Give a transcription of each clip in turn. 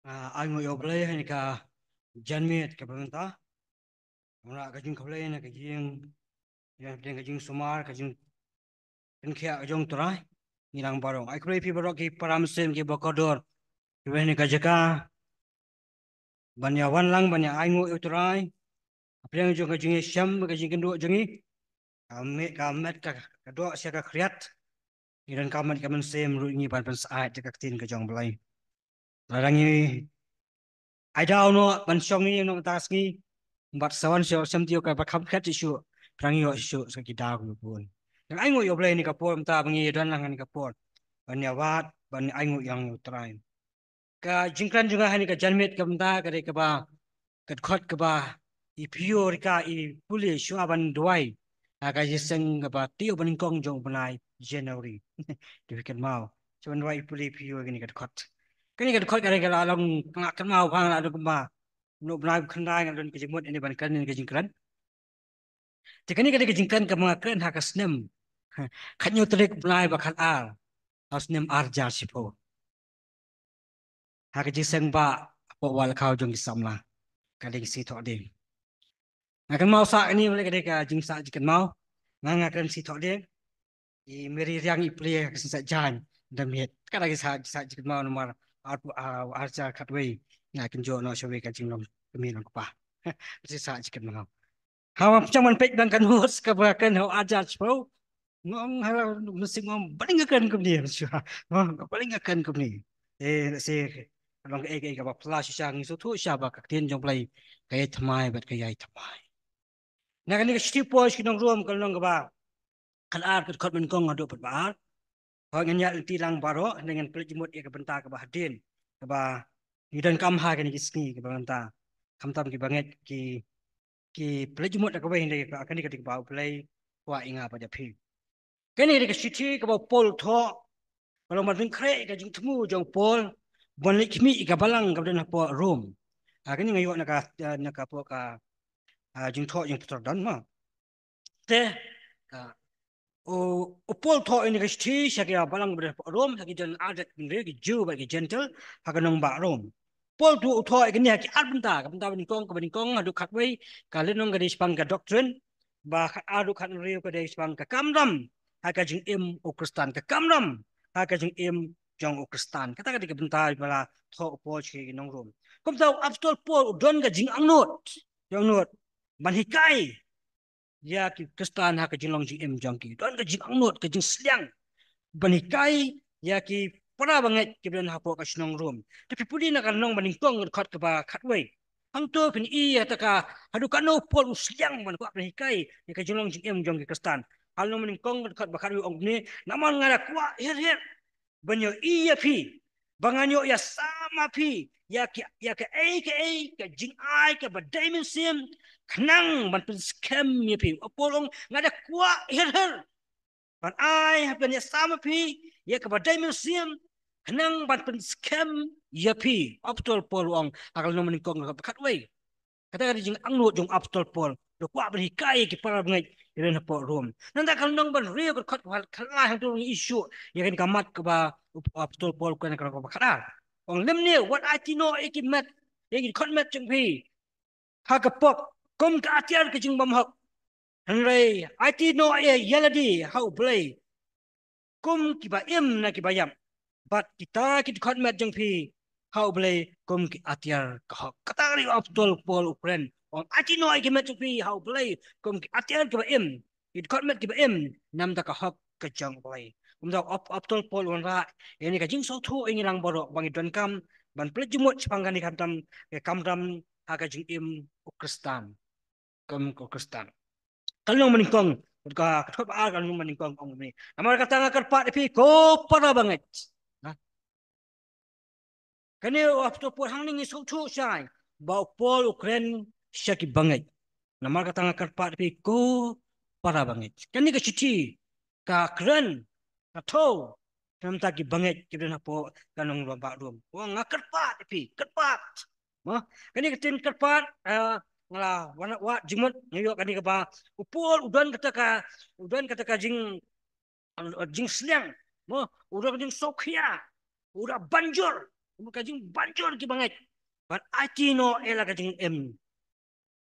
Ai ngồi ở đây hay cả dân miệt cái bên ta ngora cái chuyện khẩu này cái chuyện cái chuyện sumar cái chuyện bên kia cái chuyện turai nilang barong ai kau pi barong ki paramsen ki bakodor cái bên cái jaka banyak lang banyak ai ngồi ở turai apa yang juga cái syam cái chuyện kedua jengi kamet cái dua siapa kriat dan kamet kamen sem ruingi pan pan saat cakap tin ke jong belai larangi ai dah no pan syong ni no tas ni bat sawan sio sam tio ka bakam khat isu prangi yo isu sakit dah pun yang ai ngoi oblay ni kapor mta bangi dan lang ni kapor banya wat ban ai ngoi yang utrai ka jingkran juga hani ka janmet ka mta ka de ka ba ka khot ka ba I pior ka I puli shu aban duai ka jiseng ka ba tio ban kong jong banai January dibikin mau cuman duai puli pior gini ka khot kini ka khot ka de ka long ngak kan mau phang la du ba no banai khandai ngan ka jimut ini ban kan ni ka jingkran Jika ni kadang jingkan ke mga kren hakas nem. Kanyo terik belai bakat al. Haus nem arja sipo. Haka jiseng ba po wal kau jong kisam lah. Kadang si tok ding. Ngakan mau sak ni boleh kadang jing sak jikan mau. Ngakan si tok ding. I meri riang I play kasin sak jan. Damiet. Kadang sak jikan mau nomor arja katway. Ngakan jo no syaway kajing nom. Kami nom kupah. Kasi sak jikan mau. Hawa macam man pek dan kan hos kabakan hau arja sipo. Ngong hala mesti ngom paling akan ke ni sya paling akan ke ni se long ka ba pla sya ngi so thu sya ba ka tin jong plai kai thamai bat kai ai thamai na kan ni sti po ski nong rom kal nong ba kal ar ka khot men kong ado pat ba ho ngan ya ti lang baro dengan peljimut ka benta ka ba hadin ka ba ni dan kam ha ka ni sni ka benta kam tam ki banget ki peljimut ka ba hindi ka kan ni ka ba play wa inga pa ja phi cái này cái city cái bảo Paul thọ kalau mà mình kre cái chúng themu trong Paul bon lek mi cái balang cái den po Rome cái này ngayo naka po ka chúng thọ yung Rotterdam mà te o Paul thọ ini cái city sakya balang cái Rome sakya den adat ngre cái Jew cái gentle hakan nong ba Rome Paul tu thọ cái này cái arbenta cái bên kong adu khat wei ka lenong cái spang cái doctrine ba adu khat riu cái spang cái kamram haka jing im o Kristan ka kamram haka jing im jong o Kristan kata kata bentar bala tho po chi nong rom kom tau apostol Paul don ga jing angnot jong not man hikai ya ki Kristan haka jing long jing im jong ki don ga jing angnot ka jing sliang ban hikai ya ki para banget ki ben hapo ka nong rom tapi pudi na kan nong maning tong khat ka ba khat wei hang to pin I ataka hadu kano Paul sliang man ko ban hikai ya ka jing long jing im jong ki Kristan Kalau meningkong kat bakar ong ni naman ngara kwa her banyo iya pi banganyo ya sama pi ya ke jing ai ke badaimen sim kenang ban pen scam ya pi opolong ngada kwa her ban ai ban ya sama pi ya ke badaimen sim kenang ban pen scam ya pi optol polong akal no meningkong kat wei kata jing angno jong apostol Paul do kwa ban hikai ki para ngai iren po rom nanda kal nong ban rio ko khat wal khala hang tu isu ya kan kamat ke ba apostol Paul kan ka ba khara ong lem ne what I know e ki mat e ki khot mat jong pi ha ka pok kom ka atiar ke jing bam hok hanrei I know e yaladi how play kom ki ba em na ki ba yam bat kita ki khot mat jong pi how play kom ki atiar ka hok kata ri apostol Paul ukren ong aci no ai kemet pi how play kom atian ke em it kot met ke em nam ta ka hok ke jang play da apostol Paul on ra ini ka jing so thu ini lang borok bang don kam ban ple jumut panggan ni kam ke kam ram ha ka jing em Kristan kom ko Kristan kalau meningkong ka kot ba kalau meningkong ong ni amar kata ngakar pat pi ko para banget kani apostol Paul hang ni so thu sai ba Paul Ukraine syaki banget Nama kata ngakar pat pi ko para banget. Kan ni ka cuci ka keren ka to nam ta ki banget ki na po kanong lomba rum. Wa ngakar pat pi kerpat. Ma kan ni ka tin kerpat ngala wana wa jimut ngayo kan ni ka ba upol udan kata ka jing sliang. Ma udah jing sokhia. Udah banjur kajing banjur ki banget. But aci no ela kajing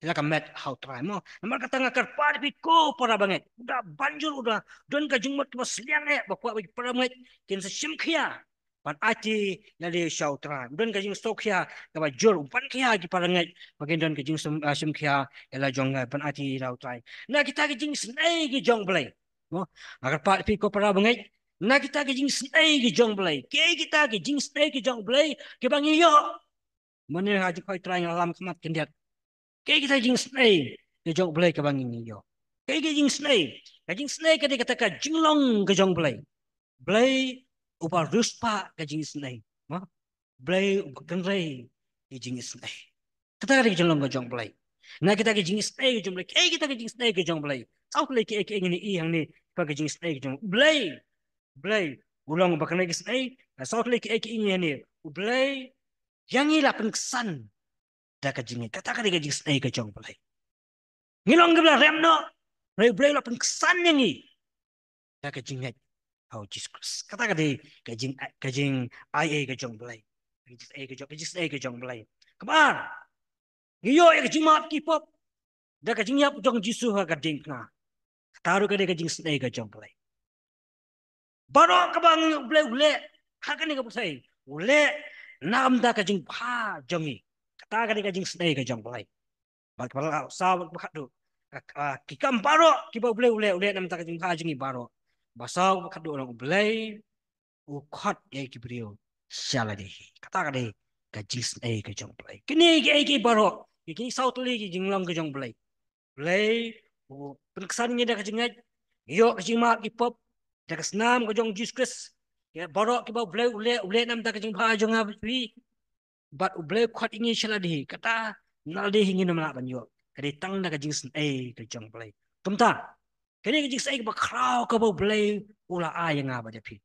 ela kamet how try mo. Namar kata ngakar par ko para banget. Udah banjur udah don kajing mat mas liang bakwa bagi para banget kin sa simkhia. Pan aci nali show try. Don kajing stokya kaba jur umpan kia ki para banget. Bagin don kajing simkhia ela jong pan aci raw try. Na kita kajing snai ki jong blay. Mo agar par ko para banget. Na kita kajing snai ki jong blay. Ke kita kajing snai ki jong blay ke bangi yo. Mana haji kau try ngalam kemat kendiat. Kaya kita jing snake, ke jong belai ke bangin ni yo. Kaya kita jing snake ke dia kata ka jinglong ke jong belai ubah ruspa ke jing snake, belai kenrai ke jing snake. Kita ke jinglong ke jong belai. Nah kita ke jing snake ke jong belai, kaya kita ke jing snake ke jong belai. Tahu lagi ke ini yang ni ke jing snake ke jong belai ulang bakal lagi snake. Tahu lagi ke ini yang ni belai yang ni lah pengkesan. Dah kajing kata kali kajing snake ke jong belai. Ngilong gila rem no. Ray lah pengkesan yang ni. Dah kajing net. Oh Jesus. Kata kali kajing IA ke jong belai. Kajing snake ke jong belai. Kemar. Iyo ya kajing mat kipop. Dah kajing yap jong jisu ha kading na. Taruh kali kajing snake ke jong belai. Baru kabang belai ule. Hakan ni kapusai. Ule nam dah kajing pa jongi. Kata kali kajing snake ke jong belai. Bakal sawat bakadu. Kikam baro kiba ule nam tak jing ha jingi baro. Basau bakadu orang ulai ukot ye kibrio. Siala deh. Kata kali kajing snake ke jong belai. Kini ki baro. Kini saut li ki jing long ke jong belai. Belai penkesannya dah kajing ngaj. Yo kajing mak ki pop. Dah kesenam ke jong Jesus. Ya baro kiba ule nam tak jing ha jong ha bi. But ule ukot ini siala deh. Kata nal deh ingin nak banyo. Kadi tang na kajing snake ke jong belai. Tumta. Kini kajing snake ba kraw ka ba belai ula ay nga ba japi.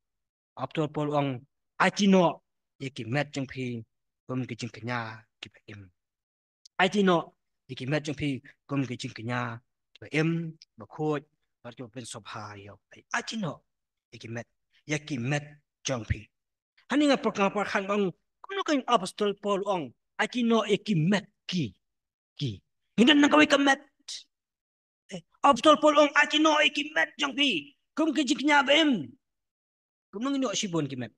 After pol ang atino yeki met jong pi kum kajing kenya ki ba im. Atino yeki met jong pi kum kajing kenya ki ba im ba khot ba ki ben sobha yo. Atino yeki met jong pi. Hani nga par khan bang kuno kang apostol Paul ang atino yeki met ki. Hindi na kaway kamet. Apostol Paul ang atino ay kimet jang pi. Kung kijik niya ba im. Kung nang ino sibon kimet.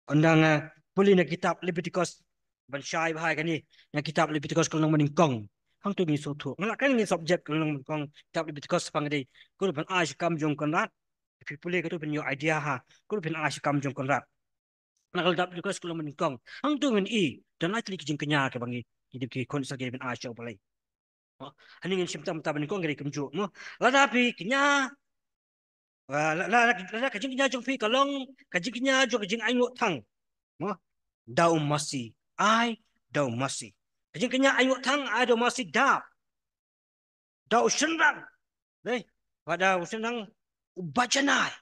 Andang puli na kitab Leviticus. Bansay bahay kani. Na kitab Leviticus kung nang maningkong. Hang tu ni sutu. Ngalakan ni subject kung nang maningkong. Kitab Leviticus pangadi. Kung pan ay kam jong konrat. Puli ka tu pan yung idea ha. Kung pan ay kam jong konrat. Nakal kitab Leviticus kung nang maningkong. Hang tu ni. Dan ay tali kijing kanya ka bangi. Hindi ki konsa kaya pan ay siya balay. Haningin simptom taban ko ngari kumju mo ladapi kinya la kajing kinya jong pi kalong kajing kinya jong kajing ayo thang mo dau masi kajing kinya ayo thang ai dau masi dau senrang deh pada senrang bacanai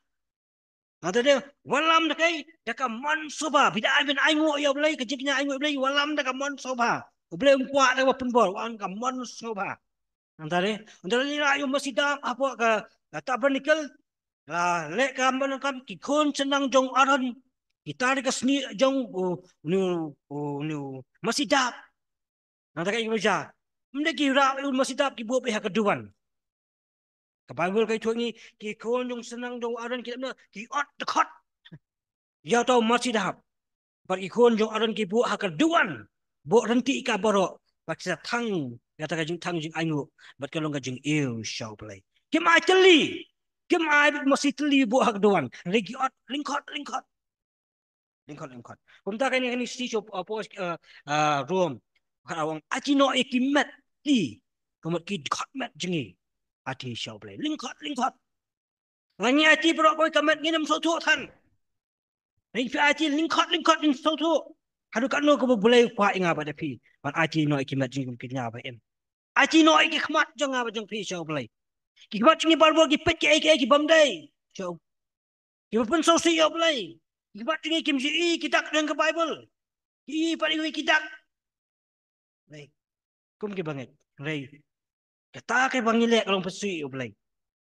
nanti dia walam dah kai dah man soba bida bin ayo ya belai kajing kinya ayo belai walam dah man soba belai kuat dah penbol wan man soba antara ni ayo masih dah apa ke tak bernikel lah lek kamban kam kikon senang jong aran kita ni kesni jong nu masih dah antara kayak macam mende kira masih dah kibu pihak keduan kabagul kai tuangi kikon jong senang jong aran kita na kiot dekat ya tahu masih dah par kikon jong aran kibu hak keduan bo renti ka borok paksa thang kata kajing thang jing ayu bat kalong kajing iu show play kim ai teli kim ai masih teli bu hak doan regiot lingkot kum ta kani si shop pos room awang atino ekimet ti kumot ki khatmet jingi ati show play lingkot ngani ati bro boy kamet nginam so tu than ring fi ati lingkot in so tu hadu kan no ko boleh pa inga ba pi pan ati no ekimet jingi kinya ba em ati no iki khmat jong ba jong pi show play ki khmat jingi barbo ki pet ki bamdai show ki pun so si yo play ki khmat jingi kim ji ki tak dengan ke bible ki pa ri ki tak lay kum ki banget lay kata ke bangile kalau pesui yo play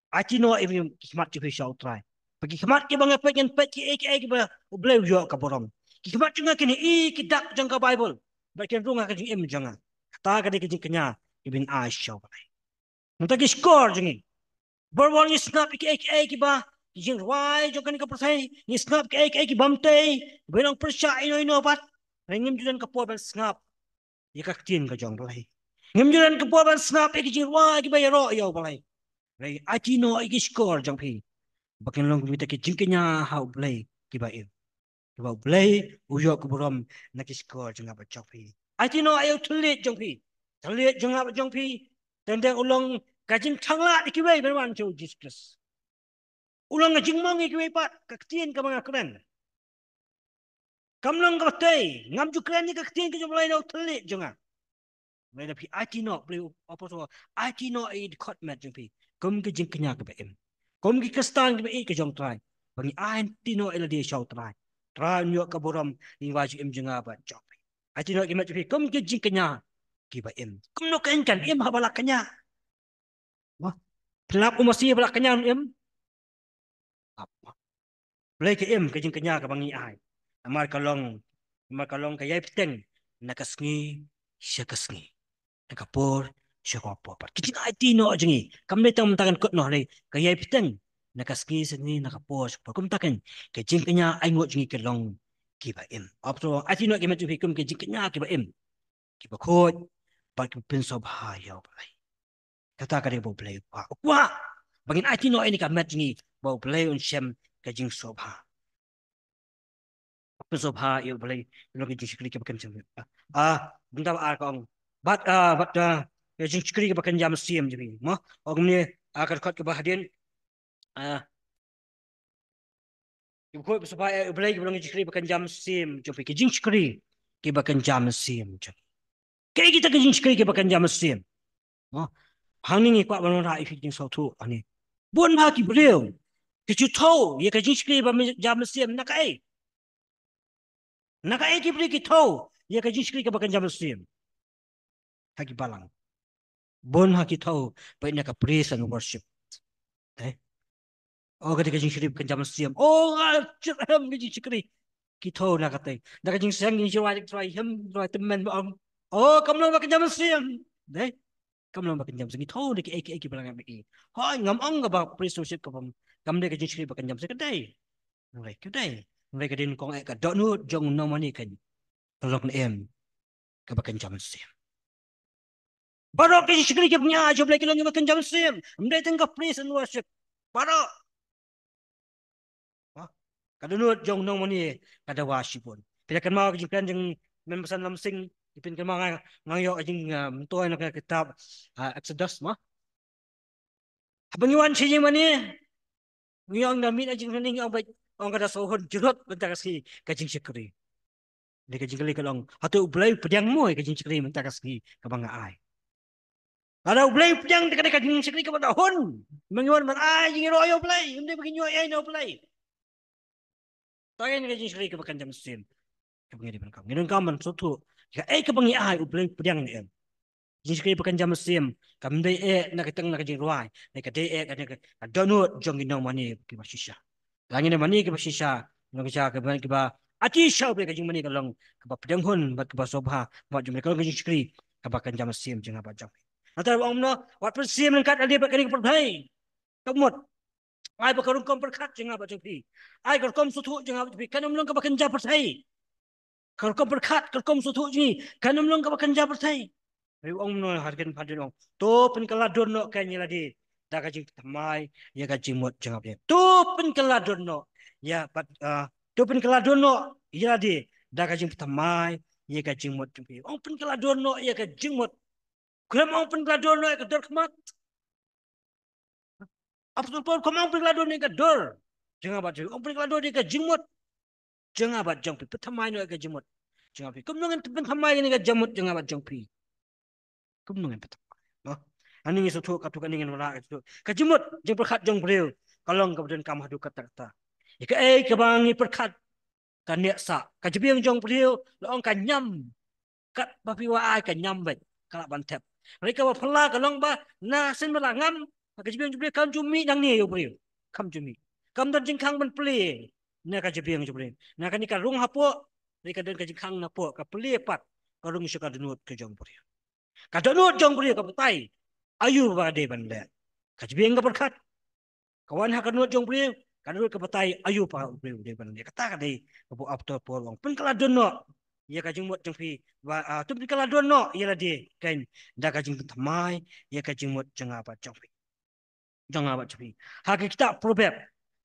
ati no even ki khmat ji pi show try bagi khmat ki banget pet ki ba play yo ka borong Kimat juga kini kidak jangka Bible. Bagian runga kajing jangan. Kata kadi kajing kenya ibin Aisha balai. Nanti skor jengi. Berwal ni snap iki ba. Jing rai jong kani kapertai. Ni snap iki bamtei. Benang persya ino pat. Rengim judan kapua ban snap. Ika tin ka jong balai. Ngim judan kapua ban snap iki jing rai iki ba yaro yo balai. Rai no iki skor jong pi. Bakin long kita kajing kenya hau balai kiba Kiba blay uyok kuburam nakiskor jeng apa jongpi. No ayo telit jongpi. Telit jeng apa jongpi. Tendang ulang kajing tangla ikiway berwan jo Jesus. Ulang kajing mong ikiway pat kaktian ka mga kren. Kamlang katay ngam ju kren ni kaktian ka jomlay no telit jenga. May na pi no blay apa so no ay kotmet jongpi. Kum kajing kanya ka ba im. Kum ki kastan ka ba ka jong try. Bangi no ila di shaw try. Ranyo kaburam ni wajib im jenga ba job. Ati no kimat pi kum ke jing kenya kiba im. Kum no kan im habala kenya. Wah, pelap umasi habala kenya im. Apa? Boleh ke im ke jing kenya ka bangi ai. Amar kalong kaya piteng nakasngi syakasngi. Nakapor syakapor. Kijing ati no jengi. Kam le tang takan kot no le kaya piteng nakaski sini nakapos kum taken ke jing kenya ai ngot jengi kelong kiba im apro ati no kemet kum ke jing kenya kiba im kiba khot ba pin sob ha yo bai kata ka de bo play wa bangin ati no ini ka met jengi bo play un shem ke jing sob ha pin sob ha yo play no ke jing skri ke bakan jam bunda ar kong bat ke jing skri ke bakan jam sim jebi mo ogni akar khot ke bahadin Ibu supaya belai ke belum jikri bakan jam sim, jumpa ke jing jikri ke bakan jam sim. Kayak kita ke jing jikri ke bakan jam sim. Oh, hangning ni kuat balon rai jing sautu ani. Buan ha ki beliau. Ke tahu ya ke jing jikri bakan jam sim nak ai. Nak ai ki beli ki tahu ya ke jing jikri ke bakan jam sim. Haki balang. Buan ha ki tahu baik nak praise and worship. Oh, ketika jing shirip kenjam siam. Oh, cerem ke jing shikri. Kita nak kata. Nak jing siang jing shirwai try him try temen bang. Oh, kamu nak kenjam siam. Deh. Kamu nak kenjam siam. Kita nak ek belang ek. Hai ngam ang ngaba priestship kapam. Kamu nak jing shirip kenjam siam kedai. Mulai kedai. Mulai kedai kong ek dot nu jong nomani kan. Tolong em ke kenjam siam. Baru ke jing shikri ke punya aja boleh kita kenjam siam. Mulai tengah praise and worship. Baru kadunut jong nong mani kada wasipun pila kan mau jingkan jeng mempesan lamsing ipin kan mau ngayo jing mentoy nak kitab Exodus mah abang iwan si jing mani ngiyong namit jing ning ang kada sohon jurot bentar si kajing sekri de kajing kali kalong hatu ulai pedang moy kajing sekri bentar si kabang ai ada ulai pedang de kajing sekri ka hon mangiwan man ai jing royo ulai inde begin yo ai no ulai Tayo ni kajing sekali kebakan jam sim. Kebangi di bangkang. Nginun kaman sotu. Jika kebangi ai ubleng pedang ni em. Jing sekali kebakan jam sim. Kam dai nak keteng nak kajing ruai. Nak dai nak donut jong ginong mani ke basisha. Langin mani ke basisha. Nak kisah ke bani ke ba. Ati syau boleh kajing mani kalong ke ba pedang hun bat ke ba sobha. Bat jom kalong kajing sekali kebakan jam sim jeng apa jam. Antara orang no wat persim dan kat dia bakani ke perbai. Kamut ai bakarung kom perkat jeng apa jeng ai kar kom sutu jeng apa jeng kanum long ka bakan japer thai kar kom perkat kar kom sutu jeng kanum long ka bakan japer thai ai ong no hargen padin ong to pen kaladon no kanya ladi da ka jing tamai ya ka jing mot jeng apa to pen kaladon no ya pat to pen kaladon no ya ladi da ka jing tamai ya ka jing mot jeng ong pen kaladon no ya ka jing mot kram ong pen kaladon no ya ka dor kmat Apostol Paul komang penglado ni ka dor. Jangan bat jeng. Om penglado ni ka jimut. Jangan bat jeng pi. Petamai ni ka jimut. Jangan pi. Kumnungan petamai ni ka jimut. Jangan bat jeng pi. Kumnungan petamai. No. Ani ni sutu katu kan ingin wala itu. Ka jimut jeng perkat jeng beliau. Kalong kemudian kamu hadu kata-kata. Ika kebangi perkat kan nek sa. Ka jebing jeng beliau laong ka nyam. Kat bapi wa ai ka nyam bet. Kalak bantep. Mereka wa pela kalong ba na sen melangam Kajibiang jubli kam jumi nang ni yo brio. Kam jumi. Kam dan jingkang ban play. Na kajibiang jubli. Na kan ikan rung hapo Mereka dan kajing kang na po kapelipat karung siya kadunot ka jong puri. Kadunot jong puri ka patay. Ayu ba de banda. Kajibing ka perkat. Kawan ha kadunot jong puri kadunot ka patay ayu pa puri de banda. Kata ka de kabu apto polong. Pen kala dono. Ya kajing mot jong pi wa tu kala dono ya la de kan da kajing tamai ya kajing mot jong apa jong pi. Jong apa jong pi. Ha kita probab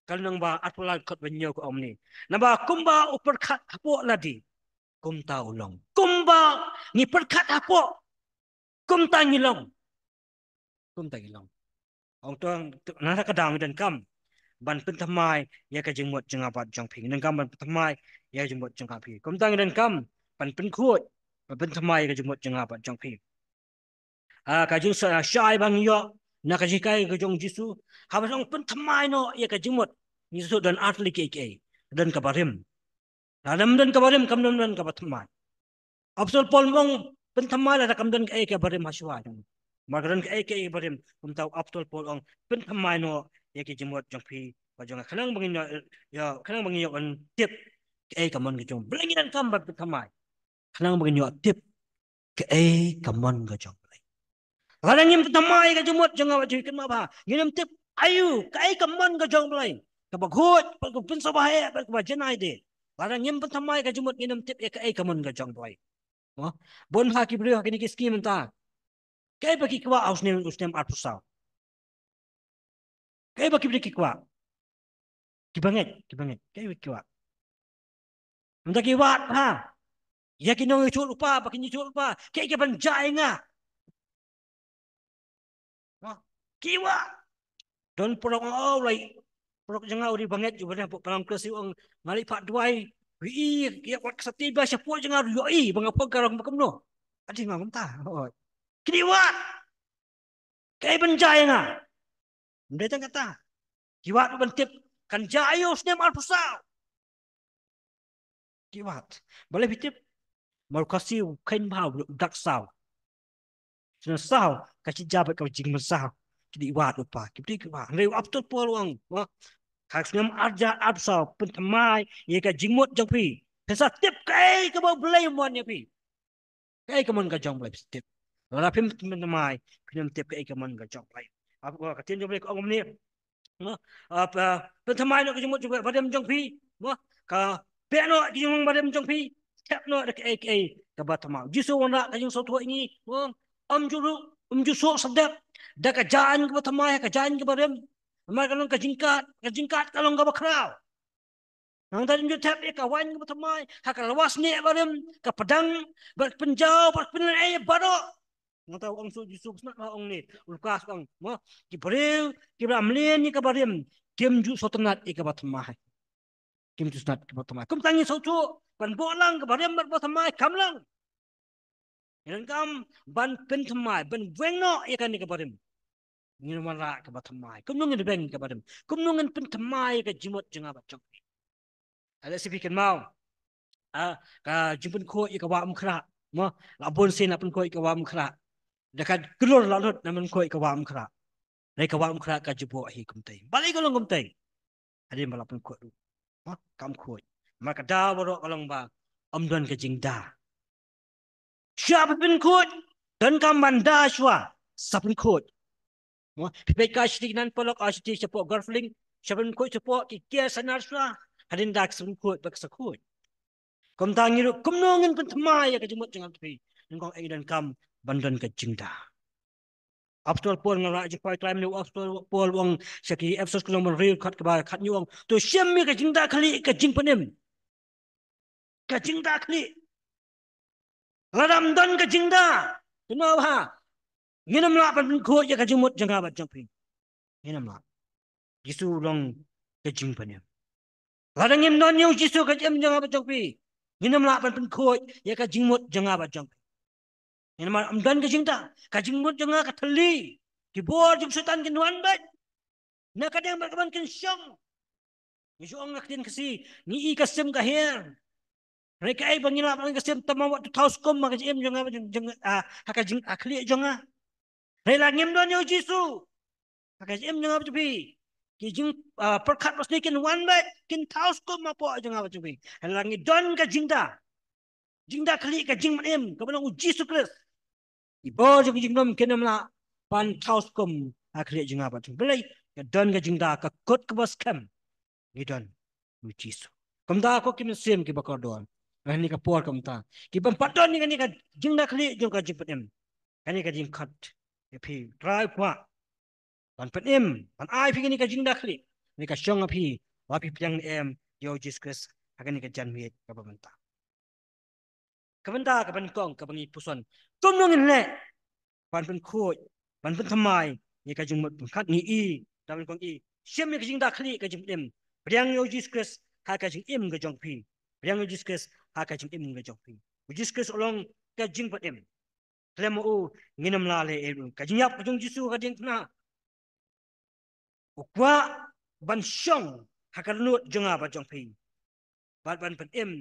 kalau nang ba atulan kot banyo ko omni. Naba kumba uperkat hapo ladi. Kumta ulong. Kumba ni perkat hapo. Kumta ngilong. Kumta ngilong. Ông tuang nara kadang dan kam ban pentamai ya ka jengmot jengapat jongping dan kam ban pentamai ya jengmot jengkapi. Kumta dan kam ban penkut ban pentamai ka jengmot jengapat jongping. Ka jeng syai bang yo na ka jikai ka jong jisu habis ong pentamai no ya ka jengmot jisu dan atli ke dan kabarim. Dalam dan kabarim kam dan kabatamai. Absol pol mong pentamai la kam dan ke kabarim haswa. Magaran ke barim kumtaw aptol pol ong pentamai no ya ki jemot jongpi bajong kanang bangin ya kanang bangin yo an tip ke kamon ke jong blanginan kam bat pentamai kanang bangin yo tip ke kamon ke jong blai larang yim pentamai ke jemot jong awak jikan ma nginam tip ayu ke kamon ke jong blai ke baghut ke pun sabahe ke bajenai de larang yim pentamai ke jemot nginam tip ke kamon ke jong blai bon ha ki brio kini ki skim ta kaya bagi kwa usnem arpusau. Kaya bagi bagi kwa. Kibanget. Kaya bagi kwa. Menda kiwat ha. Ya kinong isul lupa, bagi isul lupa. Kaya kiban jai nga. Kiwa. Don porok oh lai. Porok jangan uri banget juga dah palang klasi ong ngali pak duai. Wi ya wat setiba siapa jangan yoi bangapa karang makamno. Adi ngam ta. Kiwat. Kaya ban jai nga. Menda kata. Kiwat bentip kan jayo usnem arpusau. Kiwat. Boleh bitip. Mau kasih kain bau dak sao. Sudah sao kasih jabat kau jing mesau. Jadi wat lupa. Kita kiwat. Leu aptul polong. Wah. Kak sengam arja absau pentemai. Ia ka jingmut jang pi. Pesa tip kai ka bau belai mon ya pi. Kai ka mon ka jang belai tip. Lalu pim pentemai. Pim tip kai ka mon ka jang belai. Apa katin jang belai ka ongom ni. Apa pentemai nak jingmut juga badam jang pi. Wah. Ka peno jingmut badam jang pi. Tap no ada kai ka batama. Jisu wana ka jing sotu ini. Wah. Jusu sedap. Dah ka jaan ka batama ka jaan ka badam. Mai kalong kajingkat kalong ka bakraw. Nang tadi ju tap ka wan ka tamai, ha ka lawas ni barem ka pedang ber penjau ber penan baro. Nang tahu ang su Yusuf nak ong ni. Ulkas ong mo ki breu ki ramlen ni ka barem. Kim ju sotenat ka batamai. Kim ju snat ka batamai. Kum tangi so tu ban bolang ka barem ber batamai kamlang. Yang kam ban pentamai ban wengno ka ni ka barem. Ngin wala ka batamai kum nungin beng ka badam kum nungin pentamai ka jimot jenga bacok ada sipikan mau ka jimpun ko ka wa mkhra mo la bon sin apun ko ka wa mkhra dekat gelor la lot namen ko ka wa mkhra dai ka wa mkhra ka jibo hi kum tai balai ko long kum tai adi malapun ko mo kam ko maka da boro kalong ba amdon ka jingda siapa pun ko dan kam manda shwa sapun ko Pipay kasih nan polok asih siapa girlfriend siapa kau siapa kia sanar sah hadin dak sungkut bak sakut. Kom tangiru kom nongin pun temai ya kejumut jangan tapi nengkong dan kam bandan kejingda. After pol ngara je pai time ni after pol wong saki episode kulong real kat kebar kat nyong to syam mi kejingda kali kejing penem. Kejingda kali. Ladam dan kejingda. Kenapa? Nginam lah pun kau ya kejumut jangan bat jampi. Nginam lah. Jisu long kejing penem. Ladang im non yung jisu kejim jangan bat jampi. Nginam lah pun kau ya kejingmut jangan bat jampi. Ini mah amdan kejingda. Kejingmut jangan kateli. Kibor jum sultan kinwan bat. Nak kadang berkawan kensyong. Misu ang nakdin kasi ni ikasem kahir. Mereka ay bangila pang kasem tamawat tu taus kom makajim jangan hakajing akli jangan. Relangim don yung jisu. Hakajim jangan betupi. Kijing perkat pas ni kinwan bat kin taus kom mapo jangan betupi. Relangi don kejingda. jing da kali ka jing manem ka belong uji sukres ibo jing jing nom kenem la pan taus kum akhri jing apa jing belai ka don ka jing da ka kot ka bas kam ni don uji su kam da ko kim sem ki bakor don ni ka por kam ta ki pam padon ni ka jing da kali jing ka jing manem kan ni ka jing khat phi try kwa pan manem pan ai phi ni ka jing da kali ni ka shong phi wa phi pyang em yo Jesus akan ni ka jan miet ka bamanta kabanda kaban kong kabangi puson tum nongin le pan pen khoi pan pen thamai ni ka jing mot khat ni i daman kong i shem ni ka jing da khali ka jing em priang yo Jesus ha ka jing em ga jong phi priang yo Jesus ha ka jing em ga jong phi Jesus olong ka jing pat em klem u nginam la le e ka jing yap ka jong Jesus ka ding na ukwa ban shong ha ka nut jonga ba jong phi ban pen em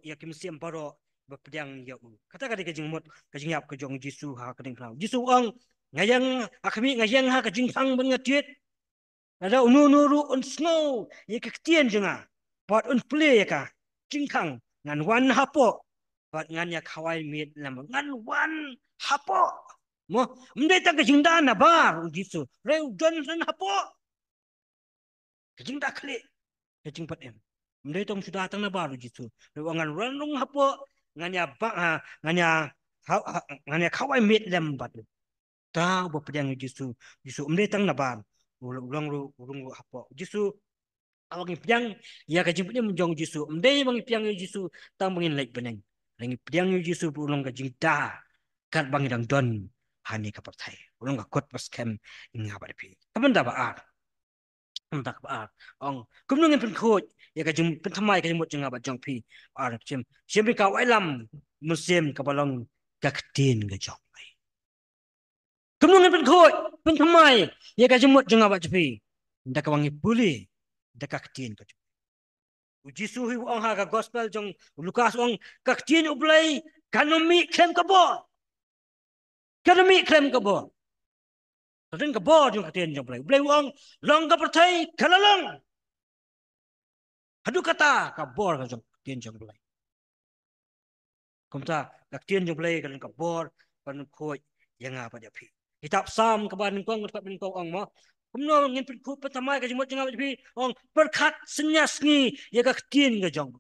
ya kim siam paro berpedang ya kata kata kejing mot kejing yap kejong Jisu ha keding klau Jisu ang ngayang akami ngayang ha kejing hang ben ngatit ada unu nuru un snow ye ketien jenga pot un ple ya ka jing hang ngan wan hapo pot ngan ya khawai mit lam ngan wan hapo mo mde ta kejing da na bar Jisu reu Johnson hapo kejing da kle kejing pot em mde tong sudah tang na bar Jisu reu ngan ran rung hapo nganya ba nganya kawai mit lem bat ta bo pedang Jisu Jisu umde tang na ban ulong ru hapo Jisu awang pedang ya ka jimpe menjong Jisu umde bang pedang Jisu tang bangin lek beneng lagi pedang Jisu ulong ka jingda kat bang dang don hani ka patai ulong ka kot pas kem inga ba pi kaman da ba tak ba ong kum nungin pen khoj ya ka jing pen thamai ka jing mot jinga ba jong pi sim ka wai lam musim ka balong ka ktin ga jong ai kum nungin pen khoj pen thamai ya ka jing mot jinga ba pi nda ka wangi puli nda ka ktin ka Jisu hu ong ha ka gospel jong Lukas ong ka ktin ublai kanomi klem ka bo kanomi klem ka bo Rin ka bo jong ktin jong blai ong long ka perthai kalalong hadu kata ka bor ka jong tien jong blai kumta ka tien jong blai kan ka bor pan khoi yanga pa japi kitab sam ka ban kong ka ban kong ong mo kumno ngin pin khu patamai ka jimot janga japi ong perkhat senyas ni ya ka tien ka jong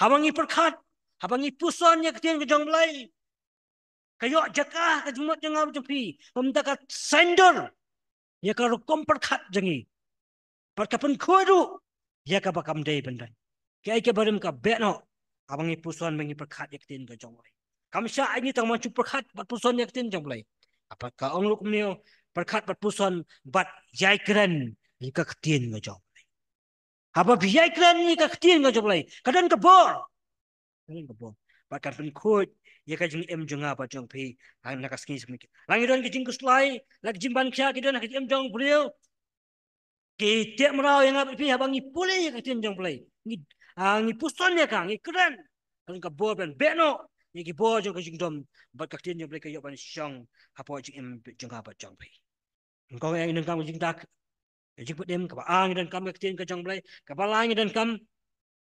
habangi perkhat habangi puson ya ka tien ka jong blai kayo jaka ka jimot janga japi kumta ka sender ya ka rukom perkhat jangi perkapan khoi ru ya ka bakam dei bendan kai ke barim ka beno abangi puson mengi perkhat yaktin ka jonglai kamsha ini tang manchu perkhat bat puson yaktin jonglai apa ka ongluk nio perkhat bat puson bat jai kren ni ka ktin ka jonglai apa bijai kren ni ka ktin ka jonglai kadan ka bor kadan ka bor bat kan pen khut ya ka jing em jonga ba jong phi hang na ka ski smik langi don ki jing kuslai lak jimban kya ki don ka em jong brio ki tiap merau yang apa pi abangi pulih ka tin jong play ni ngi puson ya ka ngi keren kan ka bo ben beno ni ki bo jong ka jing dom bat ka tin jong play ka yo ban shong hapo jing em jong ka ba jong play ko yang nang kam jing tak jing put dem ka ba ang dan kam ka tin ka jong play ka ba lai dan kam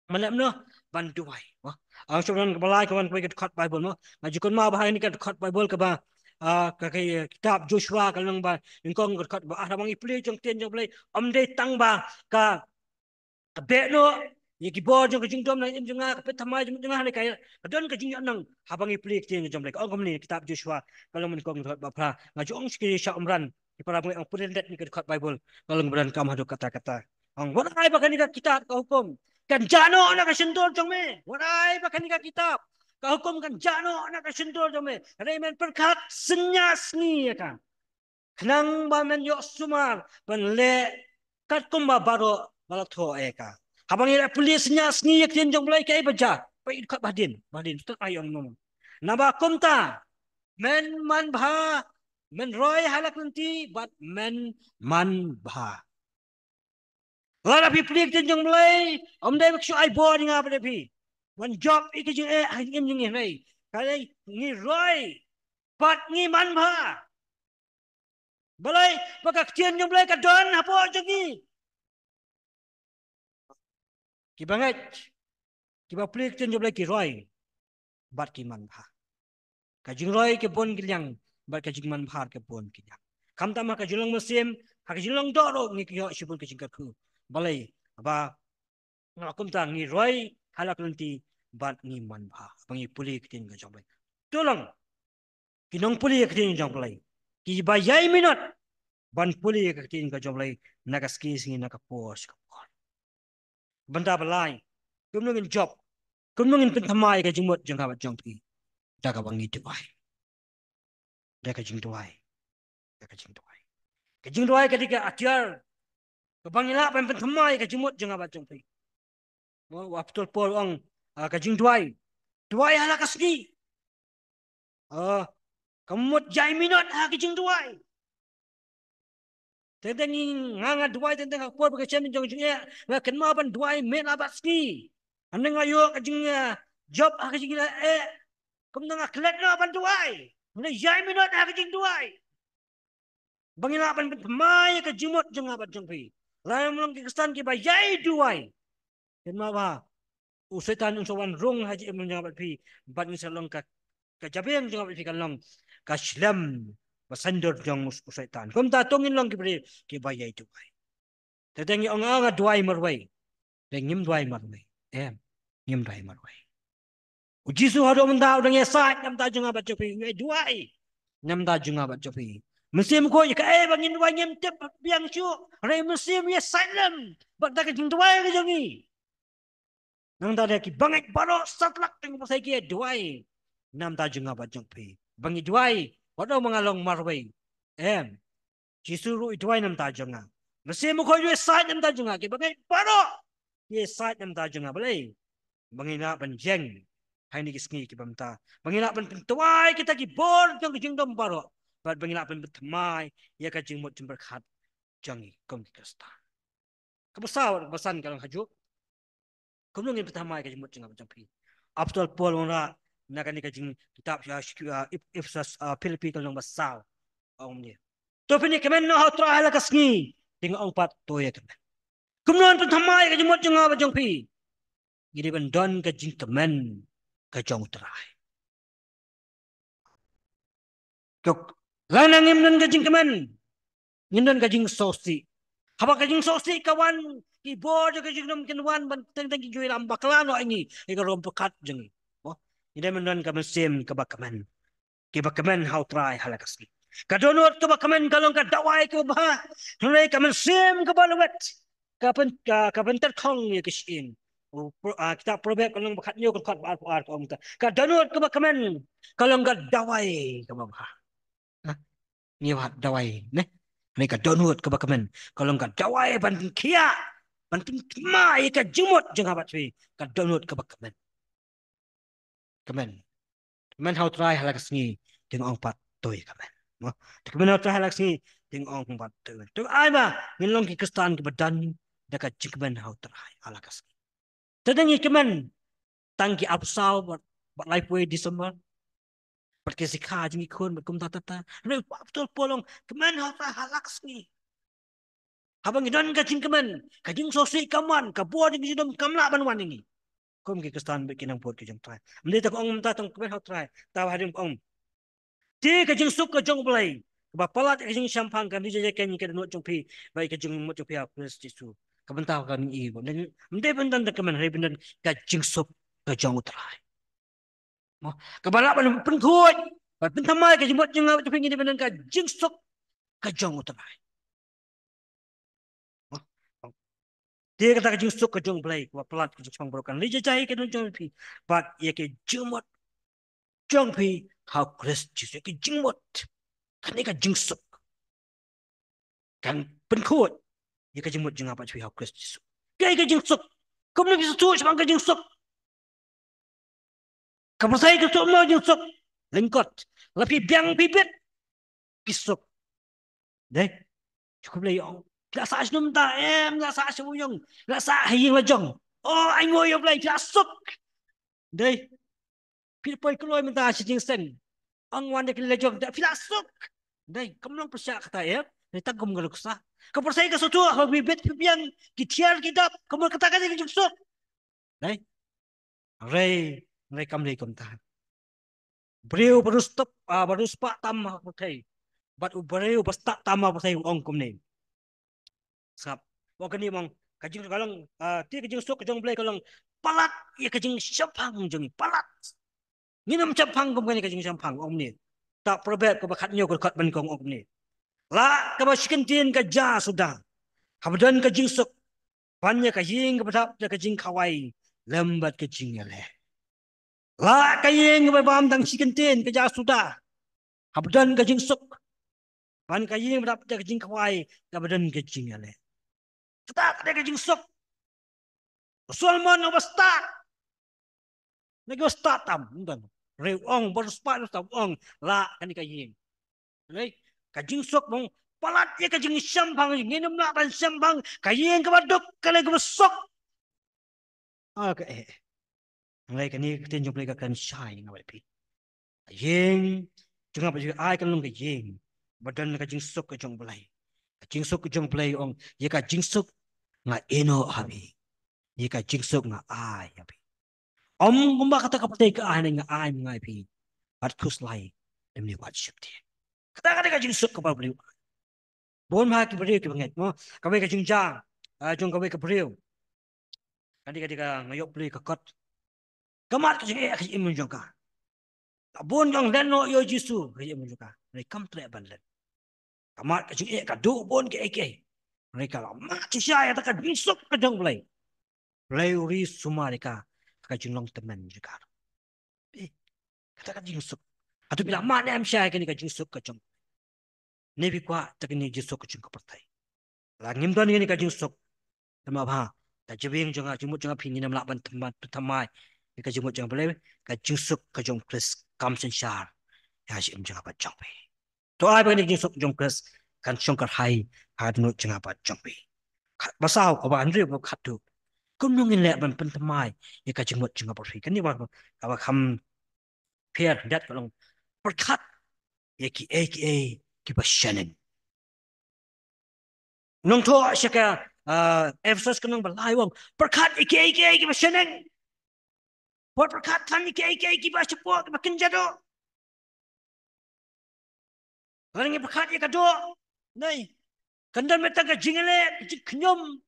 malam no ban duai wa ang shong ka ba lai ka ban ka cut bible no maju kon ma ba ni ka cut bible ka ba ka kitab Joshua ka lang ba yung kong kat ba arabang ipli jong tien jong play amde tang ba ka be no ye ki bo jong jing dom na im jong ka petama jong jong ha ka don ka jing nang habang ipli tien jong play ong kom ni kitab Joshua ka lang kong kat ba pra nga jong ski sha umran ki para mo ang purendet ni kat bible ka lang bran kam hadu kata-kata ang warai ba ka kitab ka hukum kan jano na ka sindol jong me warai ba ka kitab ka hukum kan jano na ka sindol jong me remen perkat senyas ni ya kan kenang ba men yo sumar ban le kat kumba baro balatho eka habang ira pulis senyas ni ya tin jong blai kai baja pa kat badin tu ayon mom naba kumta men man bha men roy halak nanti bat men man bha lara pi plik tin jong blai om dai bak ai bo ni nga ba pi one job ikijing ai ngim ni nei kai ni roy bat ni man bha balai pakak tien jong balai ka don apo jangi ki bangat ki ba plik tien jong balai ki roi bat ki man pha ka jing roi ke bon ki yang bat ka jing man phar ke bon ki yang kam ta ma ka jilong muslim ha ka jilong do ro ngi ki yo shibun ka jing ka khu balai ba ngakum ta ngi roi halak nanti bat ngi man pha bangi puli ki tin ga jong bai tulang kinong puli ki tin jong bai ki ba yai minot ban puli ka tin ka jong bai naga ski singi naga pos ka benda balai kum nungin job kum nungin penthamai ka jingmot jang ka jong pi daga bangi tuai daga jing tuai daga jing tuai ka jing tuai ketika atyar ka bangila pen penthamai ka jingmot jang ka jong pi mo wa betul pol ong ka jing tuai hala ka ski kamut jai minot ha ka jing tuai tentang nganga tuai tentang ka pol ka chen jong jing ya nga ken ma ban tuai men abat ski ane ngayo ka jing job ha ka jing kum nang aklet na ban tuai na jai minot ha ka jing tuai bangila ban mai ka jingmot jang abat jong pi lai mong ki kestan ki ba jai tuai ken ma ba usetan unsawan rung haji jang abat pi ban ni salong ka jabeng jang abat pi kan long ka shlam basandor jang usetan kum ta tongin long ki bri ki ba jai tuai tetengi ong anga tuai marwai ngim tuai marwai ngim tuai marwai Jisu hado menda udang esat nam ta junga baca pi duai nam ta junga baca pi musim ko ka bangin duai ngem tep biang chu re musim ya salam bak ta jing duai ke jongi nang ta ki bangai baro satlak teng pasai ki duai nam ta junga baca pi bangi duai wado mengalong marwai Jisu ru duai nam ta junga musim ko yu esat nam ta junga ki bangai baro ye esat nam ta junga balai bangina banjeng hai ni kisngi ki bamta bangila pen tuai kita ki bor jong ki jingdom baro bat bangila pen tmai ya ka jingmot jimber khat jangi kom ki kasta ka basaw basan kalang haju kom nungin pertama ka jingmot jingab jang pi aptol pol ora nakani ka jing kitab ya ifsas Filipi kalong basaw ong ni to pini kemen no ha tra hala kasngi ting ong pat to ya kemen kom non pertama ka jingmot jingab jang pi gidi ban don ka jing kemen ka jong trai kok lanang ngimnon gajing kemen ngimnon gajing sosi haba gajing sosi kawan ki bo jo gajing nom kenwan ban teng teng ki juil am baklano ini ika rom pekat jeng oh ida menon ka mesim ka bakamen ki bakamen how try halakas kadonot ka bakamen kalong ka dawai ka ba hore ka mesim ka balawet ka pentar khong ni kishin kita probek kalong bakat nyo ka kat ar ka umta kadonot ka bakamen kalong ka dawai ka ba ni wat dawai ne mereka donut ke bakamen kalau enggak dawai banting kia banting mai ka jumut jeng abat sui ka donut ke bakamen kemen how try halak singi ting ong pat toy kemen mo kemen how try halak singi ting ong pat toy tu ai ba ngilong ki kestan ke badan dekat kemen how try halak singi tedengi kemen tangki absau buat life way December Porque si kha jingi khon mat kum ta ta re betul polong kemen ha halak ni habang idon ka jing kemen ka jing sosi kaman ka bo jing jidom kamla banwan ini kom ki kestan be kinang pot ki jang trai mli ta ong ta tong kemen ha trai ta hadim ong ti ka jing suk ka jong blai ba palat ka jing champang kan dije ken ni ka no jong pi bai ka jing mo jong pi ha plus jisu ka bentau kan i bo mde bendan ta kemen re bendan ka jing suk ka jong trai kebalak pen kuat pen thamai ke jimot jeng tu pingin di ka jing sok ka jong utai dia kata ka jing sok ka jong blai wa pelat ke jing brokan li jai ke jong pi but ye ke jimot jong pi how chris jisu ke jingmot kan ka jing sok kan pen kuat ye ka jimot jeng apa pi how chris jisu ke jing sok kom ni bisa tu sebang ka jing sok kapasai ke sok mo jing sok lengkot lebih biang bibit pisuk deh cukup lagi ông đã xa chúng ta em đã xa chúng nhung đã xa hay là chồng anh ngồi ở đây đã sốc đây phía bên cái lối mình ta chỉ chính sen ông ngoan để cái lệ chồng đã phía sốc đây kamu lang percaya kata ya ini tak kamu galuk sa kamu percaya ke sesuatu kalau bibit pipian kitiar kita kamu katakan ini suk đây ray ray kamu tahan Beliau baru sepak tamah putai. Bat beliau bestak tamah putai ong kum ni. Sap. Wong kini mong kajing kalong ti kajing sok kajong belai kalong palat ya kajing syapang jeng palat. Nginam syapang kum kani kajing syapang ong ni. Tak perbet ke bakatnya ke kat ban kong ong ni. La ke baskentin ke ja sudah. Habdan kajing sok banyak kajing ke bedap kajing kawai lembat kajing leh. La kajing ke bam tang sikentin ke ja sudah. Habdan kajing sok ban kajing bedap kajing kawai habdan kajing leh. Tak ada kajing sok. Sulman start. Lagi start tam. Reu ong baru start ong la kan kajing. Nei kajing sok mong palat ya kajing syambang nginum nak ban syambang kajing ke baduk kale ke sok. Okay. Ngai kan ni tin jom lagi kan syai ngawai pi. Kajing jangan apa juga ai kan long kajing. Badan kajing sok ke jong belai. Kajing sok ke jong belai ong ya kajing sok nga eno habi. Ya kajing sok nga ai habi. Om kumba kata kapatay ka ai nga ai ngai pi. At kus lai demi wat syukti. Kata kata kajing sok ke beliau. Bon ma ki beriu ki banget mo kawai ka jingjang jong kawai ka beriu kadi kadi ka ngayok beli ka kot kamat ka jing ka imun jong ka bon jong dan no yo jisu ka imun jong ka ni kam tre ban len kamat ka jing ka du bon ke ke mereka lama ci saya ta ka bisuk ka jong belai belai uri sumarika ka jing long teman juga kata ka jing suk atu bila mana am saya ka ni ka jing suk ka jong ne bi kwa ta ni jisu ka jing ka pertai la ngim don ni ka jing suk tama ba ta jebing jonga jumut jonga phini nam la ban thamai ka jumut jonga bele ka jusuk ka jong kris kam sen shar ya jim jonga ba jong pe to ai ba ni jusuk jong kris kan chong kar hai ha no jonga ba jong pe ba sao ko ba andri ba khat tu kum nung in le ban pen thamai ya ka jumut jonga ba kan ni ba kham pher dat ko long per khat ya ki ki ba shanen nong tho shaka Efesus kanong balai wong perkat iki baseneng buat perkatan iki ba sepo ba kenjado orang perkat ya kado nei kandan meta ka jingale knyom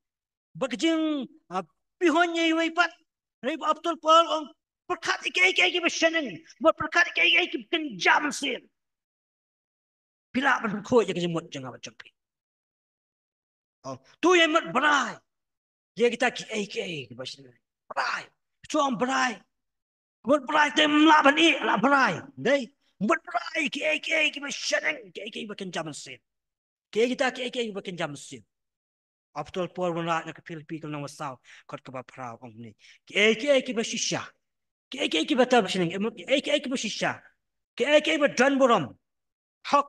ba jing pihonye wipat nei abdul pal ong perkat iki baseneng buat perkat iki kenjam sin bila ban ko ya kejemut jangan macam pi oh tu yang mat berai dia kita iki baseneng berai suam berai buat berai tem la ban i la berai nei buat berai ki masyadeng ki bakan jam sin ki kita ki bakan jam sin aptol por wala na ka Philippines nang wasaw kot ka ba prao ong ni ki ba shisha ki ba tab sin ki ba shisha ki ba dan borom hak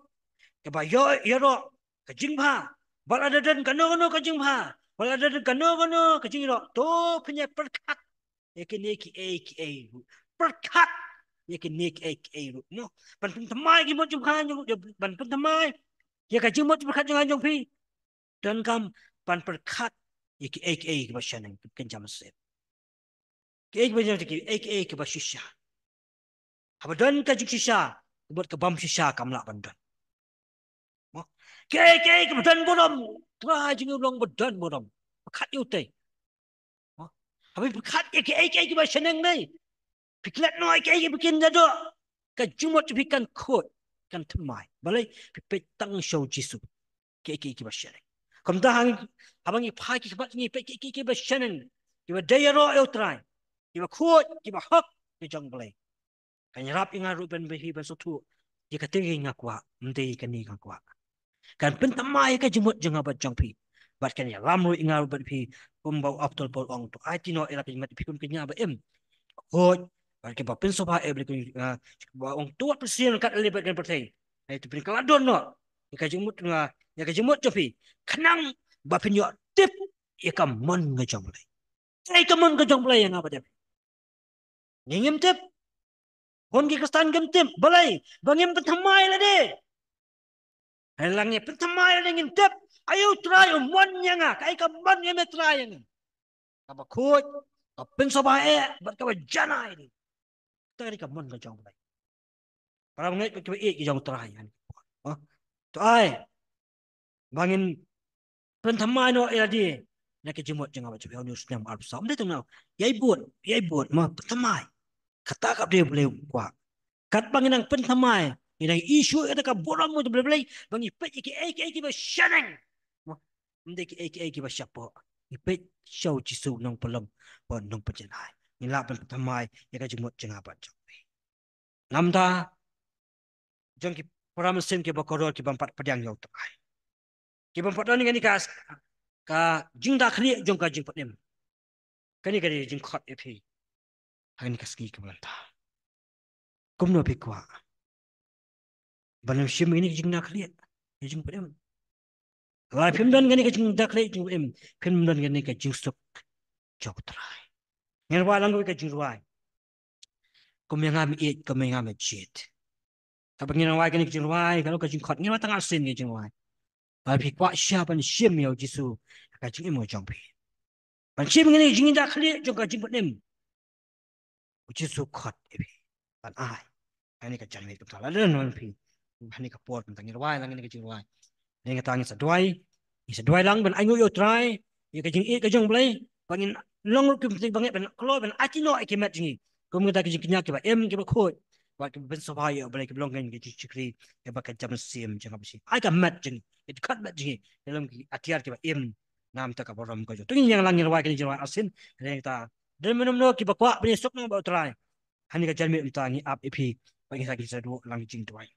ka ba yo ro ka jingba bal ada dan kano ka jingba bal ada dan kano ka jingro to punya perkat ki perkat ya ke nik no ban pun tamai ki mo jum khan ban pun tamai ya ka jum mo jum khan jong jong pi dan kam ban perkat ya ke ki ba shanang kan jam se ke ba jong ki ba shisha haba dan ka jik shisha buat ka bam shisha kam la ban dan ke ba dan borom tra jing long ba dan borom perkat yu te haba perkat ya ke ki ba shanang nei piklat no ai bikin dado ka jumot bikan khot kan thamai balai pe tang show jisu ki basyane kam da hang abang i phai ki bat ni pe ki basyane ki ba dayaro eu trai ki ba khot ki ba hak ki jong balai kan rap inga ru ben behi ban sotu ki ka tingi ngakwa mde kan ni ngakwa kan pen thamai ka jumot janga ba jong pi bat kan ya ram ru inga ru ben pi kumbau aptol pol ong to ai tino ela pi mat pi kum kenya ba em khot ke ba pen soba e blik ba ong tuat presiden kat le kan pertai ai tu pin kala don no ka jumut nga ya ka jumut jopi kanang ba pen yo tip ya ka mon nga jong lai ai ka mon nga jong lai nga ba de ngim tip hon ki kastan gem tip balai bangim pen thamai la de ai lang pen thamai la ngim tip ayo try mon nya nga kai ka mon ngem try nga ka ba khot ka pen soba e ba ka ba janai ni tari ka mon ka jong lai Para mengai ke ki jong trai han. Oh, to ai bangin pen thamai no eladi. Nak ke jemut jangan baca biar news yang arab sam dia tengau. Yai buat mah thamai. Kata kap dia boleh kuat. Kat bangin ang pen thamai. Ini isu ada ka boram mo boleh bangi pe ki ba shanang. Mende ki ba syapo. Ipe show jisu nong pelom pon nong penjenai. Nila pen thamai ya ka jemut jangan baca. Namda jong ki paramesin ki bakorol ki bampat pedang yau tekai. Ki bampat ni kan ikas ka jingda khli jong ka jing patem. Kani kani jing khot epi. Hani kaski ke belanta. Kumno pi kwa. Banam shim ini jingda khli jing patem. Wah phim dan kani ka jingda khli jing patem. Phim dan kani ka jing stok jok terai. Ngan wa lang ka jing ruai. Kumengam it kumengam jet. Tapi ngin wa kani ka jing ruai kalau ka jing khot ngin wa tang asin ka jing ruai. Wah pi kwa siapa ni shim yo jisu ka jing imo jong pi. Ban shim ini jingda khli jong ka jing patem. Jisu khot epi. Ban ai. Ini ka jangan itu salah dan non pi. Ini ka pot tentang irwai lang ini ka jirwai. Ini ka tangi seduai lang ban ayu yo try. Ya ka jing ka jong blai. Bangin long ru kim ting banget ban klo ban atino ke mat jingi. Kum kita ka jing kinyak ke ba em ke ba khot. Ba ke ben sobai yo blai ke long kan ke chikri ke ba ka jam sim jang apa sih. Ai ka mat jingi. It kat mat jingi. Dalam atiar ke ba em nam ta ka borom ko jo. Tu yang lang irwai ke jirwai asin. Ini kita dan minum no ki ba kwa ben sok no ba try. Hani ka jalmi utangi ap ipi bagi sakit saya dua lang jing tuai.